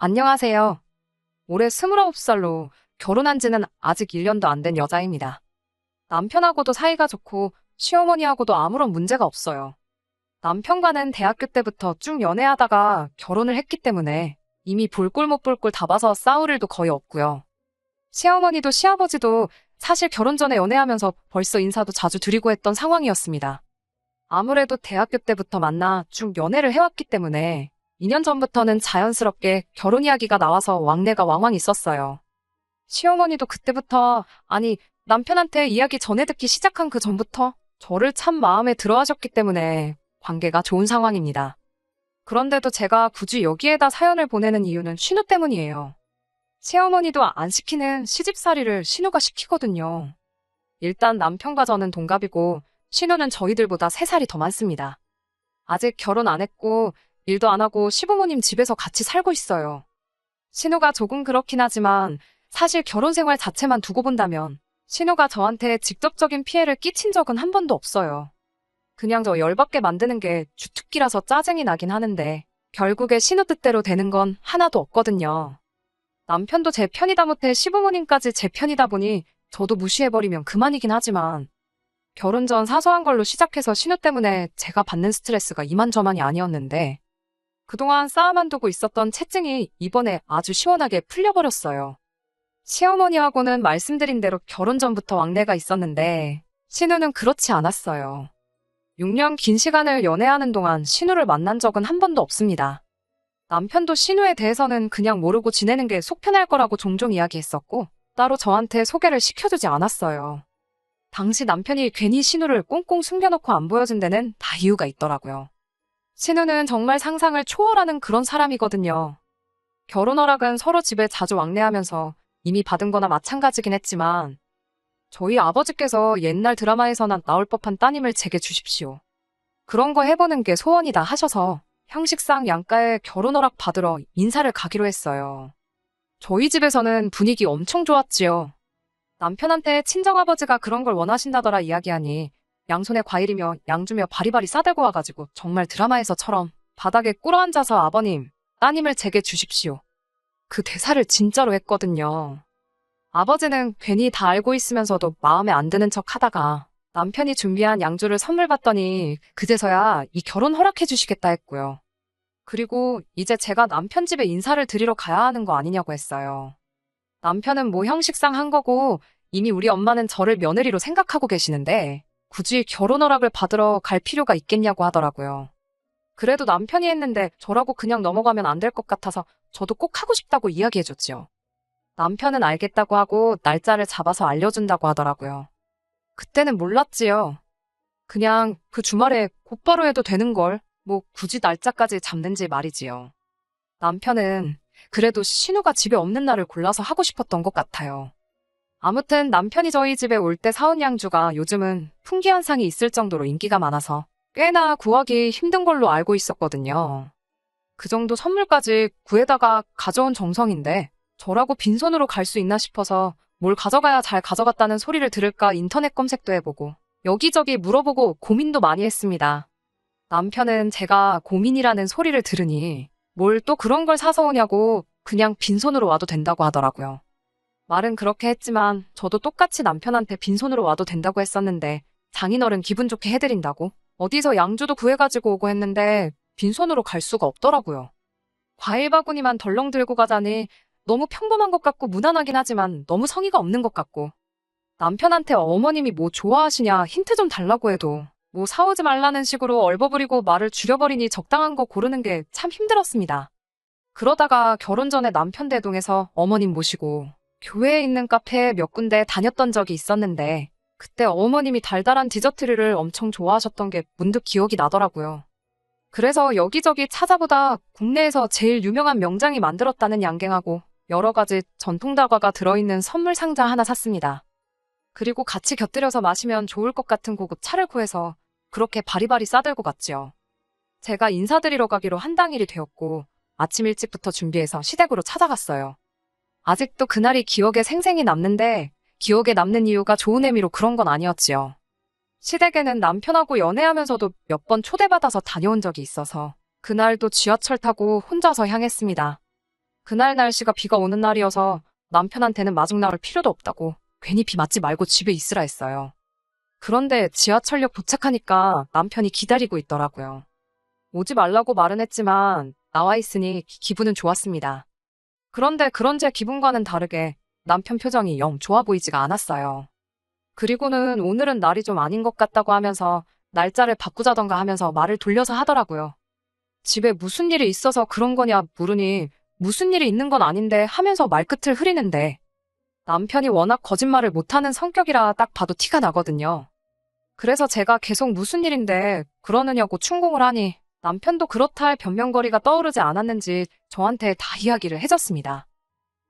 안녕하세요. 올해 29살로 결혼한 지는 아직 1년도 안 된 여자입니다. 남편하고도 사이가 좋고 시어머니하고도 아무런 문제가 없어요. 남편과는 대학교 때부터 쭉 연애하다가 결혼을 했기 때문에 이미 볼 꼴 못 볼 꼴 다 봐서 싸울 일도 거의 없고요. 시어머니도 시아버지도 사실 결혼 전에 연애하면서 벌써 인사도 자주 드리고 했던 상황이었습니다. 아무래도 대학교 때부터 만나 쭉 연애를 해왔기 때문에 2년 전부터는 자연스럽게 결혼 이야기가 나와서 왕래가 왕왕 있었어요. 시어머니도 그때부터, 아니, 남편한테 이야기 전해 듣기 시작한 그 전부터 저를 참 마음에 들어 하셨기 때문에 관계가 좋은 상황입니다. 그런데도 제가 굳이 여기에다 사연을 보내는 이유는 신우 때문이에요. 시어머니도 안 시키는 시집살이를 신우가 시키거든요. 일단 남편과 저는 동갑이고 신우는 저희들보다 3살이 더 많습니다. 아직 결혼 안 했고 일도 안 하고 시부모님 집에서 같이 살고 있어요. 신우가 조금 그렇긴 하지만 사실 결혼 생활 자체만 두고 본다면 신우가 저한테 직접적인 피해를 끼친 적은 한 번도 없어요. 그냥 저 열받게 만드는 게 주특기라서 짜증이 나긴 하는데 결국에 신우 뜻대로 되는 건 하나도 없거든요. 남편도 제 편이다 못해 시부모님까지 제 편이다 보니 저도 무시해버리면 그만이긴 하지만 결혼 전 사소한 걸로 시작해서 신우 때문에 제가 받는 스트레스가 이만저만이 아니었는데 그동안 쌓아만 두고 있었던 채증이 이번에 아주 시원하게 풀려버렸어요. 시어머니하고는 말씀드린 대로 결혼 전부터 왕래가 있었는데 신우는 그렇지 않았어요. 6년 긴 시간을 연애하는 동안 신우를 만난 적은 한 번도 없습니다. 남편도 신우에 대해서는 그냥 모르고 지내는 게 속 편할 거라고 종종 이야기했었고 따로 저한테 소개를 시켜주지 않았어요. 당시 남편이 괜히 신우를 꽁꽁 숨겨놓고 안 보여준 데는 다 이유가 있더라고요. 신우는 정말 상상을 초월하는 그런 사람이거든요. 결혼 허락은 서로 집에 자주 왕래하면서 이미 받은 거나 마찬가지긴 했지만 저희 아버지께서 옛날 드라마에서나 나올 법한 따님을 제게 주십시오. 그런 거 해보는 게 소원이다 하셔서 형식상 양가에 결혼 허락 받으러 인사를 가기로 했어요. 저희 집에서는 분위기 엄청 좋았지요. 남편한테 친정아버지가 그런 걸 원하신다더라 이야기하니 양손에 과일이며 양주며 바리바리 싸들고 와가지고 정말 드라마에서처럼 바닥에 꿇어앉아서 아버님, 따님을 제게 주십시오. 그 대사를 진짜로 했거든요. 아버지는 괜히 다 알고 있으면서도 마음에 안 드는 척 하다가 남편이 준비한 양주를 선물 받더니 그제서야 이 결혼 허락해 주시겠다 했고요. 그리고 이제 제가 남편 집에 인사를 드리러 가야 하는 거 아니냐고 했어요. 남편은 뭐 형식상 한 거고 이미 우리 엄마는 저를 며느리로 생각하고 계시는데 굳이 결혼 허락을 받으러 갈 필요가 있겠냐고 하더라고요. 그래도 남편이 했는데 저라고 그냥 넘어가면 안 될 것 같아서 저도 꼭 하고 싶다고 이야기해줬지요. 남편은 알겠다고 하고 날짜를 잡아서 알려준다고 하더라고요. 그때는 몰랐지요. 그냥 그 주말에 곧바로 해도 되는 걸 뭐 굳이 날짜까지 잡는지 말이지요. 남편은 그래도 신우가 집에 없는 날을 골라서 하고 싶었던 것 같아요. 아무튼 남편이 저희 집에 올 때 사온 양주가 요즘은 풍기현상이 있을 정도로 인기가 많아서 꽤나 구하기 힘든 걸로 알고 있었거든요. 그 정도 선물까지 구해다가 가져온 정성인데 저라고 빈손으로 갈 수 있나 싶어서 뭘 가져가야 잘 가져갔다는 소리를 들을까 인터넷 검색도 해보고 여기저기 물어보고 고민도 많이 했습니다. 남편은 제가 고민이라는 소리를 들으니 뭘 또 그런 걸 사서 오냐고 그냥 빈손으로 와도 된다고 하더라고요. 말은 그렇게 했지만 저도 똑같이 남편한테 빈손으로 와도 된다고 했었는데 장인어른 기분 좋게 해드린다고 어디서 양주도 구해가지고 오고 했는데 빈손으로 갈 수가 없더라고요. 과일 바구니만 덜렁 들고 가자니 너무 평범한 것 같고 무난하긴 하지만 너무 성의가 없는 것 같고 남편한테 어머님이 뭐 좋아하시냐 힌트 좀 달라고 해도 뭐 사오지 말라는 식으로 얼버무리고 말을 줄여버리니 적당한 거 고르는 게 참 힘들었습니다. 그러다가 결혼 전에 남편 대동해서 어머님 모시고 교회에 있는 카페에 몇 군데 다녔던 적이 있었는데 그때 어머님이 달달한 디저트류를 엄청 좋아하셨던 게 문득 기억이 나더라고요. 그래서 여기저기 찾아보다 국내에서 제일 유명한 명장이 만들었다는 양갱하고 여러 가지 전통 다과가 들어있는 선물 상자 하나 샀습니다. 그리고 같이 곁들여서 마시면 좋을 것 같은 고급 차를 구해서 그렇게 바리바리 싸들고 갔지요. 제가 인사드리러 가기로 한 당일이 되었고 아침 일찍부터 준비해서 시댁으로 찾아갔어요. 아직도 그날이 기억에 생생히 남는데 기억에 남는 이유가 좋은 의미로 그런 건 아니었지요. 시댁에는 남편하고 연애하면서도 몇 번 초대받아서 다녀온 적이 있어서 그날도 지하철 타고 혼자서 향했습니다. 그날 날씨가 비가 오는 날이어서 남편한테는 마중 나올 필요도 없다고 괜히 비 맞지 말고 집에 있으라 했어요. 그런데 지하철역 도착하니까 남편이 기다리고 있더라고요. 오지 말라고 말은 했지만 나와 있으니 기분은 좋았습니다. 그런데 그런 제 기분과는 다르게 남편 표정이 영 좋아 보이지가 않았어요. 그리고는 오늘은 날이 좀 아닌 것 같다고 하면서 날짜를 바꾸자던가 하면서 말을 돌려서 하더라고요. 집에 무슨 일이 있어서 그런 거냐 물으니 무슨 일이 있는 건 아닌데 하면서 말끝을 흐리는데 남편이 워낙 거짓말을 못하는 성격이라 딱 봐도 티가 나거든요. 그래서 제가 계속 무슨 일인데 그러느냐고 충고를 하니 남편도 그렇다 할 변명거리가 떠오르지 않았는지 저한테 다 이야기를 해줬습니다.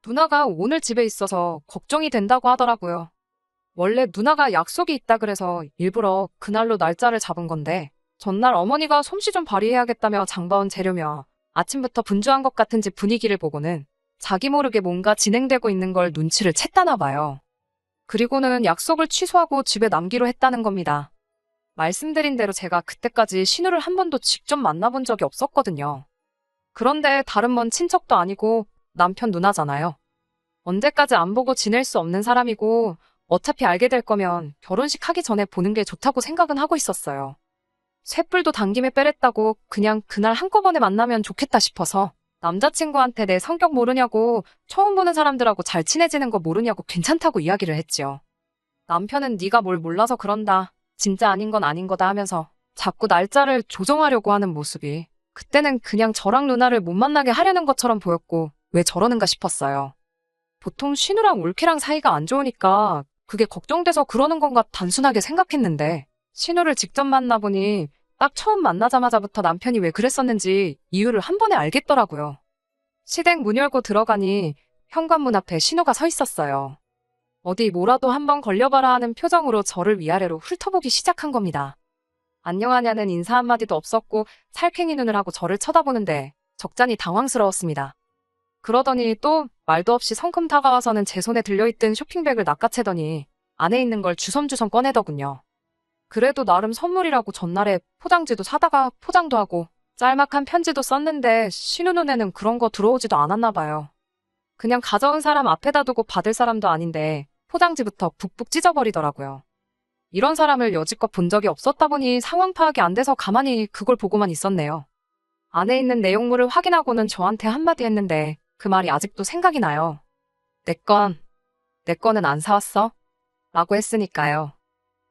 누나가 오늘 집에 있어서 걱정이 된다고 하더라고요. 원래 누나가 약속이 있다 그래서 일부러 그날로 날짜를 잡은 건데 전날 어머니가 솜씨 좀 발휘해야겠다며 장봐온 재료며 아침부터 분주한 것 같은 집 분위기를 보고는 자기 모르게 뭔가 진행되고 있는 걸 눈치를 챘다나 봐요. 그리고는 약속을 취소하고 집에 남기로 했다는 겁니다. 말씀드린 대로 제가 그때까지 신우를 한 번도 직접 만나본 적이 없었거든요. 그런데 다른 먼 친척도 아니고 남편 누나잖아요. 언제까지 안 보고 지낼 수 없는 사람이고 어차피 알게 될 거면 결혼식 하기 전에 보는 게 좋다고 생각은 하고 있었어요. 쇳불도 당김에 빼랬다고 그냥 그날 한꺼번에 만나면 좋겠다 싶어서 남자친구한테 내 성격 모르냐고 처음 보는 사람들하고 잘 친해지는 거 모르냐고 괜찮다고 이야기를 했지요. 남편은 네가 뭘 몰라서 그런다. 진짜 아닌 건 아닌 거다 하면서 자꾸 날짜를 조정하려고 하는 모습이 그때는 그냥 저랑 누나를 못 만나게 하려는 것처럼 보였고 왜 저러는가 싶었어요. 보통 신우랑 올케랑 사이가 안 좋으니까 그게 걱정돼서 그러는 건가 단순하게 생각했는데 신우를 직접 만나보니 딱 처음 만나자마자부터 남편이 왜 그랬었는지 이유를 한 번에 알겠더라고요. 시댁 문 열고 들어가니 현관문 앞에 신우가 서 있었어요. 어디 뭐라도 한번 걸려봐라 하는 표정으로 저를 위아래로 훑어보기 시작한 겁니다. 안녕하냐는 인사 한마디도 없었고 살쾡이 눈을 하고 저를 쳐다보는데 적잖이 당황스러웠습니다. 그러더니 또 말도 없이 성큼 다가와서는 제 손에 들려있던 쇼핑백을 낚아채더니 안에 있는 걸 주섬주섬 꺼내더군요. 그래도 나름 선물이라고 전날에 포장지도 사다가 포장도 하고 짤막한 편지도 썼는데 신우 눈에는 그런 거 들어오지도 않았나 봐요. 그냥 가져온 사람 앞에다 두고 받을 사람도 아닌데 포장지부터 북북 찢어버리더라고요. 이런 사람을 여지껏 본 적이 없었다 보니 상황 파악이 안 돼서 가만히 그걸 보고만 있었네요. 안에 있는 내용물을 확인하고는 저한테 한마디 했는데 그 말이 아직도 생각이 나요. 내 거는 안 사왔어? 라고 했으니까요.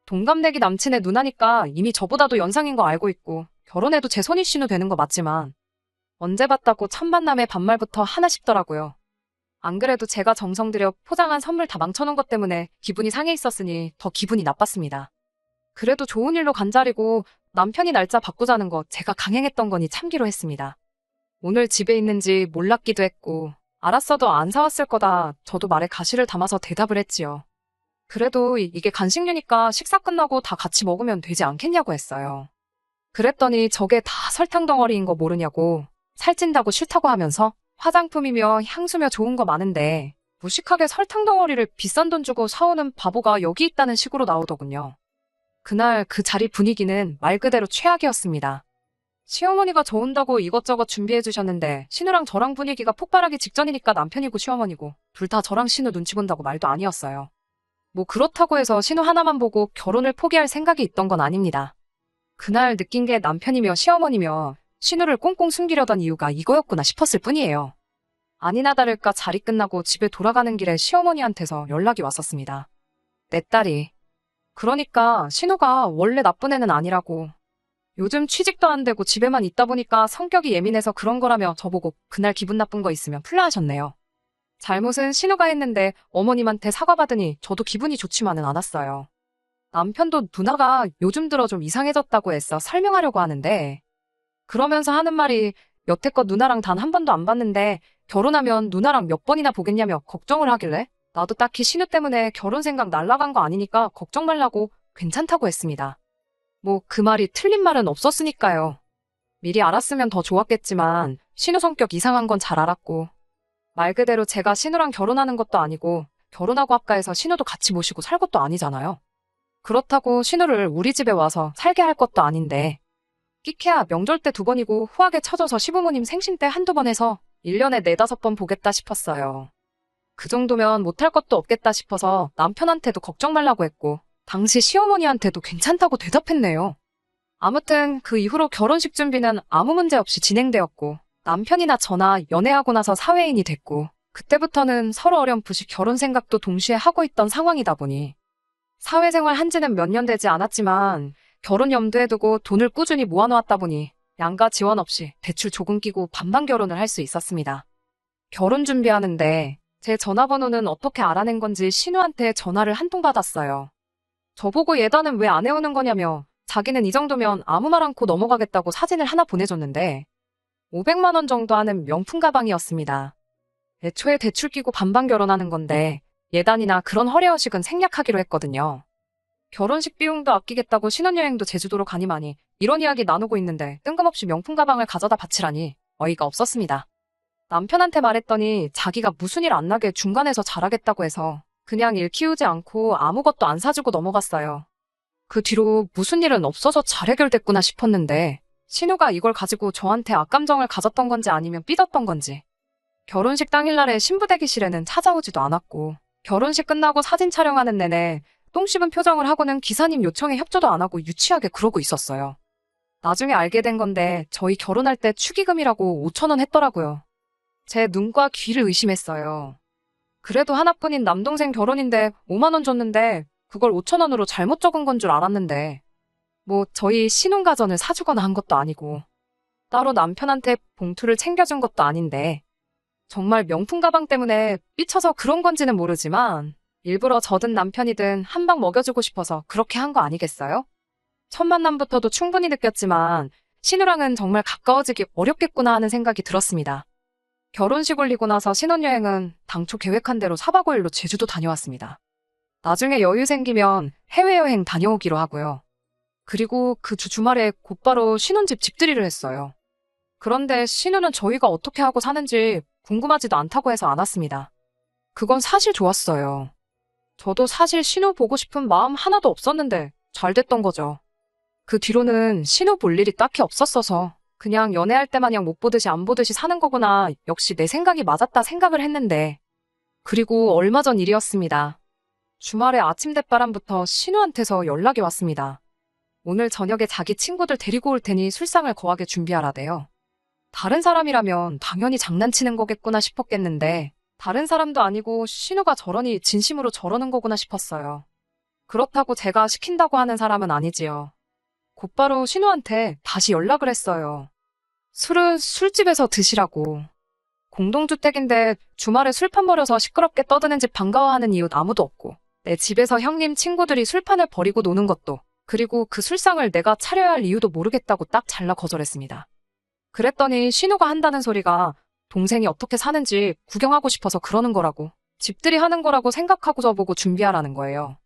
동갑내기 남친의 누나니까 이미 저보다도 연상인 거 알고 있고 결혼해도 제 손이 신우 되는 거 맞지만 언제 봤다고 첫 만남에 반말부터 하나 싶더라고요. 안 그래도 제가 정성 들여 포장한 선물 다 망쳐놓은 것 때문에 기분이 상해 있었으니 더 기분이 나빴습니다. 그래도 좋은 일로 간자리고 남편이 날짜 바꾸자는 거 제가 강행했던 거니 참기로 했습니다. 오늘 집에 있는지 몰랐기도 했고 알았어도 안 사왔을 거다 저도 말에 가시를 담아서 대답을 했지요. 그래도 이게 간식류니까 식사 끝나고 다 같이 먹으면 되지 않겠냐고 했어요. 그랬더니 저게 다 설탕 덩어리인 거 모르냐고 살찐다고 싫다고 하면서 화장품이며 향수며 좋은 거 많은데 무식하게 설탕 덩어리를 비싼 돈 주고 사오는 바보가 여기 있다는 식으로 나오더군요. 그날 그 자리 분위기는 말 그대로 최악이었습니다. 시어머니가 저 온다고 이것저것 준비해 주셨는데 신우랑 저랑 분위기가 폭발하기 직전이니까 남편이고 시어머니고 둘 다 저랑 신우 눈치 본다고 말도 아니었어요. 뭐 그렇다고 해서 신우 하나만 보고 결혼을 포기할 생각이 있던 건 아닙니다. 그날 느낀 게 남편이며 시어머니며 신우를 꽁꽁 숨기려던 이유가 이거였구나 싶었을 뿐이에요. 아니나 다를까 자리 끝나고 집에 돌아가는 길에 시어머니한테서 연락이 왔었습니다. 내 딸이. 그러니까 신우가 원래 나쁜 애는 아니라고. 요즘 취직도 안 되고 집에만 있다 보니까 성격이 예민해서 그런 거라며 저보고 그날 기분 나쁜 거 있으면 풀라 하셨네요. 잘못은 신우가 했는데 어머님한테 사과받으니 저도 기분이 좋지만은 않았어요. 남편도 누나가 요즘 들어 좀 이상해졌다고 해서 설명하려고 하는데 그러면서 하는 말이 여태껏 누나랑 단 한 번도 안 봤는데 결혼하면 누나랑 몇 번이나 보겠냐며 걱정을 하길래 나도 딱히 신우 때문에 결혼 생각 날라간 거 아니니까 걱정 말라고 괜찮다고 했습니다. 뭐 그 말이 틀린 말은 없었으니까요. 미리 알았으면 더 좋았겠지만 신우 성격 이상한 건 잘 알았고 말 그대로 제가 신우랑 결혼하는 것도 아니고 결혼하고 합가해서 신우도 같이 모시고 살 것도 아니잖아요. 그렇다고 신우를 우리 집에 와서 살게 할 것도 아닌데 끼케야 명절 때 2번이고 후하게 쳐져서 시부모님 생신 때 한두 번 해서 1년에 4~5번 보겠다 싶었어요. 그 정도면 못할 것도 없겠다 싶어서 남편한테도 걱정 말라고 했고, 당시 시어머니한테도 괜찮다고 대답했네요. 아무튼 그 이후로 결혼식 준비는 아무 문제 없이 진행되었고, 남편이나 저나 연애하고 나서 사회인이 됐고, 그때부터는 서로 어렴풋이 결혼 생각도 동시에 하고 있던 상황이다 보니, 사회생활 한 지는 몇 년 되지 않았지만, 결혼 염두에 두고 돈을 꾸준히 모아놓았다 보니, 양가 지원 없이 대출 조금 끼고 반반 결혼을 할 수 있었습니다. 결혼 준비하는데, 제 전화번호는 어떻게 알아낸 건지 신우한테 전화를 한 통 받았어요. 저보고 예단은 왜 안 해오는 거냐며 자기는 이 정도면 아무 말 않고 넘어가겠다고 사진을 하나 보내줬는데 500만 원 정도 하는 명품 가방이었습니다. 애초에 대출 끼고 반반 결혼하는 건데 예단이나 그런 허례허식은 생략하기로 했거든요. 결혼식 비용도 아끼겠다고 신혼여행도 제주도로 가니마니 이런 이야기 나누고 있는데 뜬금없이 명품 가방을 가져다 바치라니 어이가 없었습니다. 남편한테 말했더니 자기가 무슨 일 안 나게 중간에서 잘하겠다고 해서 그냥 일 키우지 않고 아무것도 안 사주고 넘어갔어요. 그 뒤로 무슨 일은 없어서 잘 해결됐구나 싶었는데 신우가 이걸 가지고 저한테 악감정을 가졌던 건지 아니면 삐졌던 건지. 결혼식 당일날에 신부 대기실에는 찾아오지도 않았고 결혼식 끝나고 사진 촬영하는 내내 똥 씹은 표정을 하고는 기사님 요청에 협조도 안 하고 유치하게 그러고 있었어요. 나중에 알게 된 건데 저희 결혼할 때 축의금이라고 5,000원 했더라고요. 제 눈과 귀를 의심했어요. 그래도 하나뿐인 남동생 결혼인데 5만 원 줬는데 그걸 5,000원으로 잘못 적은 건 줄 알았는데 뭐 저희 신혼가전을 사주거나 한 것도 아니고 따로 남편한테 봉투를 챙겨준 것도 아닌데 정말 명품 가방 때문에 삐쳐서 그런 건지는 모르지만 일부러 저든 남편이든 한 방 먹여주고 싶어서 그렇게 한 거 아니겠어요? 첫 만남부터도 충분히 느꼈지만 신우랑은 정말 가까워지기 어렵겠구나 하는 생각이 들었습니다. 결혼식 올리고 나서 신혼여행은 당초 계획한 대로 4박 5일로 제주도 다녀왔습니다. 나중에 여유 생기면 해외여행 다녀오기로 하고요. 그리고 그 주말에 곧바로 신혼집 집들이를 했어요. 그런데 신우는 저희가 어떻게 하고 사는지 궁금하지도 않다고 해서 안 왔습니다. 그건 사실 좋았어요. 저도 사실 신우 보고 싶은 마음 하나도 없었는데 잘 됐던 거죠. 그 뒤로는 신우 볼 일이 딱히 없었어서 그냥 연애할 때 마냥 못 보듯이 안 보듯이 사는 거구나 역시 내 생각이 맞았다 생각을 했는데 그리고 얼마 전 일이었습니다. 주말에 아침 대바람부터 신우한테서 연락이 왔습니다. 오늘 저녁에 자기 친구들 데리고 올 테니 술상을 거하게 준비하라대요. 다른 사람이라면 당연히 장난치는 거겠구나 싶었겠는데 다른 사람도 아니고 신우가 저러니 진심으로 저러는 거구나 싶었어요. 그렇다고 제가 시킨다고 하는 사람은 아니지요. 곧바로 신우한테 다시 연락을 했어요. 술은 술집에서 드시라고. 공동주택인데 주말에 술판 버려서 시끄럽게 떠드는 집 반가워하는 이웃 아무도 없고 내 집에서 형님 친구들이 술판을 버리고 노는 것도 그리고 그 술상을 내가 차려야 할 이유도 모르겠다고 딱 잘라 거절했습니다. 그랬더니 신우가 한다는 소리가 동생이 어떻게 사는지 구경하고 싶어서 그러는 거라고 집들이 하는 거라고 생각하고 저보고 준비하라는 거예요.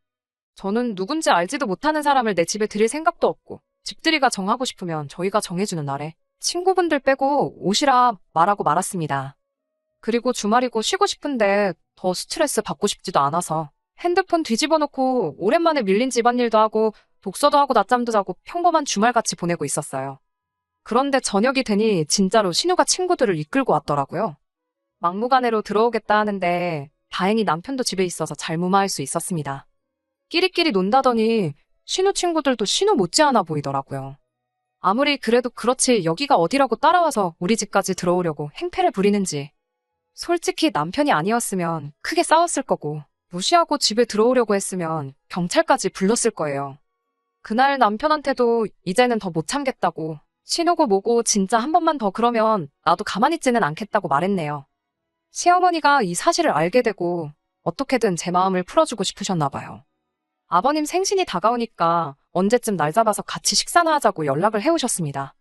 저는 누군지 알지도 못하는 사람을 내 집에 들일 생각도 없고 집들이가 정하고 싶으면 저희가 정해주는 날에 친구분들 빼고 오시라 말하고 말았습니다. 그리고 주말이고 쉬고 싶은데 더 스트레스 받고 싶지도 않아서 핸드폰 뒤집어 놓고 오랜만에 밀린 집안일도 하고 독서도 하고 낮잠도 자고 평범한 주말같이 보내고 있었어요. 그런데 저녁이 되니 진짜로 신우가 친구들을 이끌고 왔더라고요. 막무가내로 들어오겠다 하는데 다행히 남편도 집에 있어서 잘 무마할 수 있었습니다. 끼리끼리 논다더니 신우 친구들도 신우 못지않아 보이더라고요. 아무리 그래도 그렇지 여기가 어디라고 따라와서 우리 집까지 들어오려고 행패를 부리는지. 솔직히 남편이 아니었으면 크게 싸웠을 거고 무시하고 집에 들어오려고 했으면 경찰까지 불렀을 거예요. 그날 남편한테도 이제는 더 못 참겠다고 신우고 뭐고 진짜 한 번만 더 그러면 나도 가만히 있지는 않겠다고 말했네요. 시어머니가 이 사실을 알게 되고 어떻게든 제 마음을 풀어주고 싶으셨나 봐요. 아버님 생신이 다가오니까 언제쯤 날 잡아서 같이 식사나 하자고 연락을 해오셨습니다.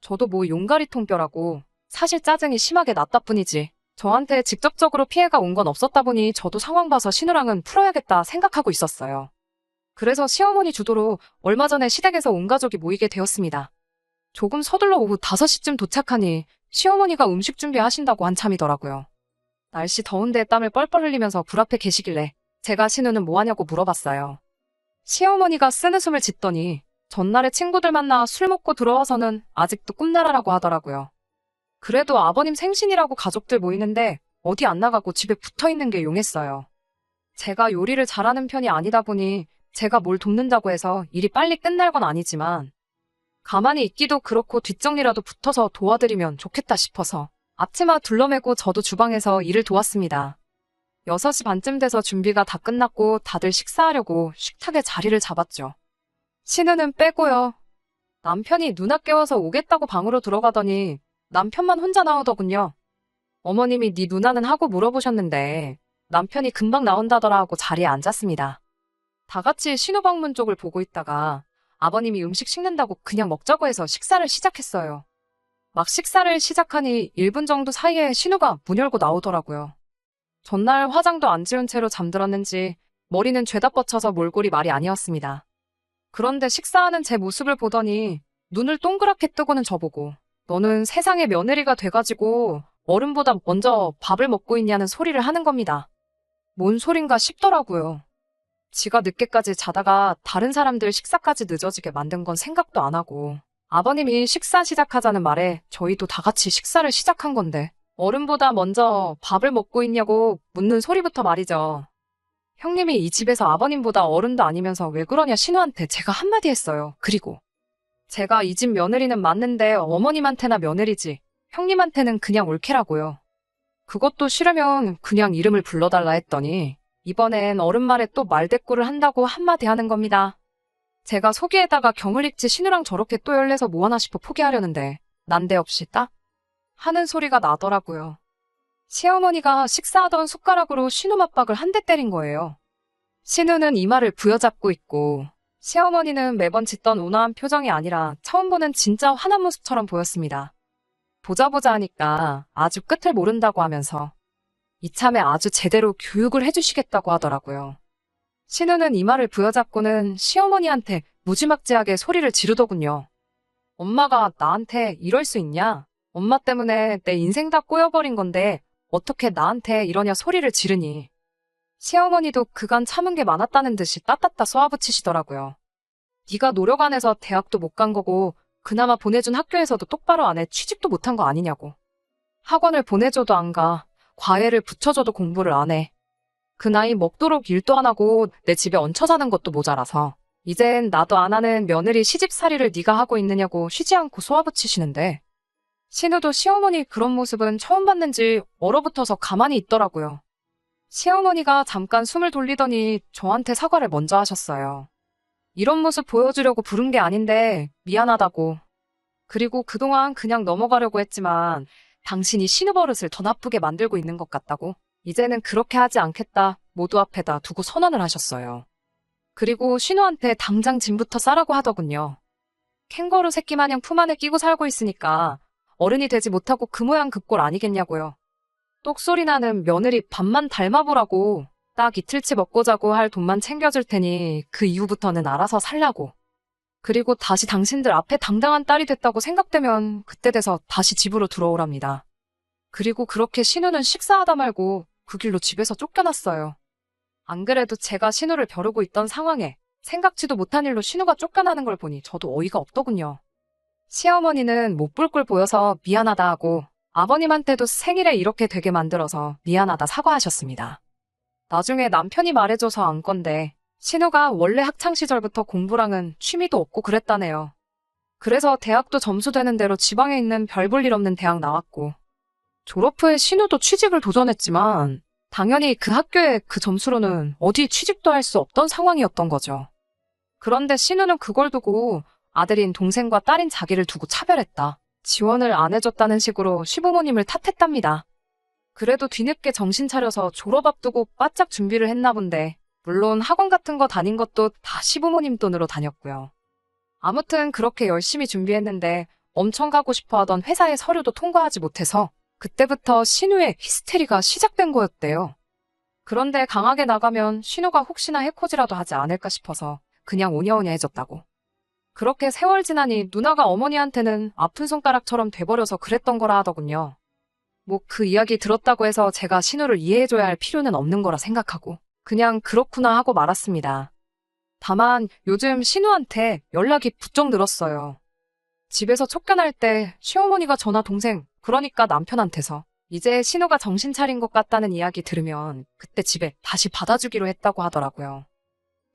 저도 뭐 용가리 통뼈라고 사실 짜증이 심하게 났다 뿐이지 저한테 직접적으로 피해가 온 건 없었다 보니 저도 상황 봐서 신우랑은 풀어야겠다 생각하고 있었어요. 그래서 시어머니 주도로 얼마 전에 시댁에서 온 가족이 모이게 되었습니다. 조금 서둘러 오후 5시쯤 도착하니 시어머니가 음식 준비하신다고 한참이더라고요. 날씨 더운데 땀을 뻘뻘 흘리면서 불 앞에 계시길래 제가 신우는 뭐하냐고 물어봤어요. 시어머니가 쓴웃음을 짓더니 전날에 친구들 만나 술 먹고 들어와서는 아직도 꿈나라라고 하더라고요. 그래도 아버님 생신이라고 가족들 모이는데 어디 안 나가고 집에 붙어 있는 게 용했어요. 제가 요리를 잘하는 편이 아니다 보니 제가 뭘 돕는다고 해서 일이 빨리 끝날 건 아니지만 가만히 있기도 그렇고 뒷정리라도 붙어서 도와드리면 좋겠다 싶어서 앞치마 둘러매고 저도 주방에서 일을 도왔습니다. 6시 반쯤 돼서 준비가 다 끝났고 다들 식사하려고 식탁에 자리를 잡았죠. 신우는 빼고요. 남편이 누나 깨워서 오겠다고 방으로 들어가더니 남편만 혼자 나오더군요. 어머님이 네 누나는 하고 물어보셨는데 남편이 금방 나온다더라 하고 자리에 앉았습니다. 다 같이 신우 방문 쪽을 보고 있다가 아버님이 음식 식는다고 그냥 먹자고 해서 식사를 시작했어요. 막 식사를 시작하니 1분 정도 사이에 신우가 문 열고 나오더라고요. 전날 화장도 안 지운 채로 잠들었는지 머리는 죄다 뻗쳐서 몰골이 말이 아니었습니다. 그런데 식사하는 제 모습을 보더니 눈을 동그랗게 뜨고는 저보고 너는 세상에 며느리가 돼가지고 어른보다 먼저 밥을 먹고 있냐는 소리를 하는 겁니다. 뭔 소린가 싶더라고요. 지가 늦게까지 자다가 다른 사람들 식사까지 늦어지게 만든 건 생각도 안 하고 아버님이 식사 시작하자는 말에 저희도 다 같이 식사를 시작한 건데 어른보다 먼저 밥을 먹고 있냐고 묻는 소리부터 말이죠. 형님이 이 집에서 아버님보다 어른도 아니면서 왜 그러냐 신우한테 제가 한마디 했어요. 그리고 제가 이 집 며느리는 맞는데 어머님한테나 며느리지 형님한테는 그냥 올케라고요. 그것도 싫으면 그냥 이름을 불러달라 했더니 이번엔 어른 말에 또 말대꾸를 한다고 한마디 하는 겁니다. 제가 속이에다가 경을 읽지 신우랑 저렇게 또 열내서 뭐하나 싶어 포기하려는데 난데없이 딱 하는 소리가 나더라고요. 시어머니가 식사하던 숟가락으로 신우 맞박을 한 대 때린 거예요. 신우는 이마를 부여잡고 있고 시어머니는 매번 짓던 온화한 표정이 아니라 처음 보는 진짜 화난 모습처럼 보였습니다. 보자 하니까 아주 끝을 모른다고 하면서 이참에 아주 제대로 교육을 해주시겠다고 하더라고요. 신우는 이마를 부여잡고는 시어머니한테 무지막지하게 소리를 지르더군요. 엄마가 나한테 이럴 수 있냐? 엄마 때문에 내 인생 다 꼬여버린 건데 어떻게 나한테 이러냐 소리를 지르니. 시어머니도 그간 참은 게 많았다는 듯이 따따따 쏘아붙이시더라고요. 네가 노력 안 해서 대학도 못 간 거고 그나마 보내준 학교에서도 똑바로 안 해 취직도 못한 거 아니냐고. 학원을 보내줘도 안 가. 과외를 붙여줘도 공부를 안 해. 그 나이 먹도록 일도 안 하고 내 집에 얹혀 사는 것도 모자라서 이젠 나도 안 하는 며느리 시집살이를 네가 하고 있느냐고 쉬지 않고 쏘아붙이시는데 신우도 시어머니 그런 모습은 처음 봤는지 얼어붙어서 가만히 있더라고요. 시어머니가 잠깐 숨을 돌리더니 저한테 사과를 먼저 하셨어요. 이런 모습 보여주려고 부른 게 아닌데 미안하다고. 그리고 그동안 그냥 넘어가려고 했지만 당신이 신우 버릇을 더 나쁘게 만들고 있는 것 같다고. 이제는 그렇게 하지 않겠다 모두 앞에다 두고 선언을 하셨어요. 그리고 신우한테 당장 짐부터 싸라고 하더군요. 캥거루 새끼 마냥 품 안에 끼고 살고 있으니까 어른이 되지 못하고 그 모양 그 꼴 아니겠냐고요. 똑소리 나는 며느리 밥만 닮아보라고. 딱 이틀치 먹고 자고 할 돈만 챙겨줄 테니 그 이후부터는 알아서 살라고. 그리고 다시 당신들 앞에 당당한 딸이 됐다고 생각되면 그때 돼서 다시 집으로 들어오랍니다. 그리고 그렇게 신우는 식사하다 말고 그 길로 집에서 쫓겨났어요. 안 그래도 제가 신우를 벼르고 있던 상황에 생각지도 못한 일로 신우가 쫓겨나는 걸 보니 저도 어이가 없더군요. 시어머니는 못 볼 걸 보여서 미안하다 하고 아버님한테도 생일에 이렇게 되게 만들어서 미안하다 사과하셨습니다. 나중에 남편이 말해줘서 안 건데 신우가 원래 학창시절부터 공부랑은 취미도 없고 그랬다네요. 그래서 대학도 점수 되는 대로 지방에 있는 별 볼 일 없는 대학 나왔고 졸업 후에 신우도 취직을 도전했지만 당연히 그 학교에 그 점수로는 어디 취직도 할 수 없던 상황이었던 거죠. 그런데 신우는 그걸 두고 아들인 동생과 딸인 자기를 두고 차별했다. 지원을 안 해줬다는 식으로 시부모님을 탓했답니다. 그래도 뒤늦게 정신 차려서 졸업 앞두고 바짝 준비를 했나 본데 물론 학원 같은 거 다닌 것도 다 시부모님 돈으로 다녔고요. 아무튼 그렇게 열심히 준비했는데 엄청 가고 싶어 하던 회사의 서류도 통과하지 못해서 그때부터 신우의 히스테리가 시작된 거였대요. 그런데 강하게 나가면 신우가 혹시나 해코지라도 하지 않을까 싶어서 그냥 오냐오냐 해줬다고. 그렇게 세월 지나니 누나가 어머니한테는 아픈 손가락처럼 돼버려서 그랬던 거라 하더군요. 뭐 그 이야기 들었다고 해서 제가 신우를 이해해줘야 할 필요는 없는 거라 생각하고 그냥 그렇구나 하고 말았습니다. 다만 요즘 신우한테 연락이 부쩍 늘었어요. 집에서 쫓겨날 때 시어머니가 저나 동생 그러니까 남편한테서 이제 신우가 정신 차린 것 같다는 이야기 들으면 그때 집에 다시 받아주기로 했다고 하더라고요.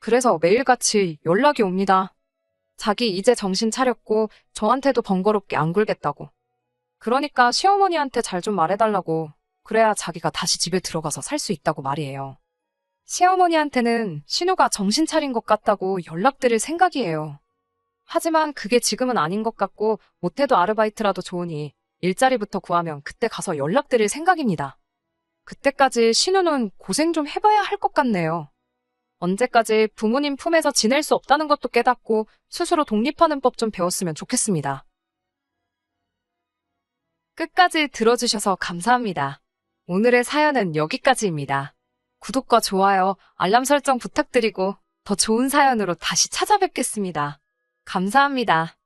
그래서 매일같이 연락이 옵니다. 자기 이제 정신 차렸고 저한테도 번거롭게 안 굴겠다고. 그러니까 시어머니한테 잘 좀 말해달라고. 그래야 자기가 다시 집에 들어가서 살 수 있다고 말이에요. 시어머니한테는 신우가 정신 차린 것 같다고 연락드릴 생각이에요. 하지만 그게 지금은 아닌 것 같고 못해도 아르바이트라도 좋으니 일자리부터 구하면 그때 가서 연락드릴 생각입니다. 그때까지 신우는 고생 좀 해봐야 할 것 같네요. 언제까지 부모님 품에서 지낼 수 없다는 것도 깨닫고 스스로 독립하는 법 좀 배웠으면 좋겠습니다. 끝까지 들어주셔서 감사합니다. 오늘의 사연은 여기까지입니다. 구독과 좋아요, 알람 설정 부탁드리고 더 좋은 사연으로 다시 찾아뵙겠습니다. 감사합니다.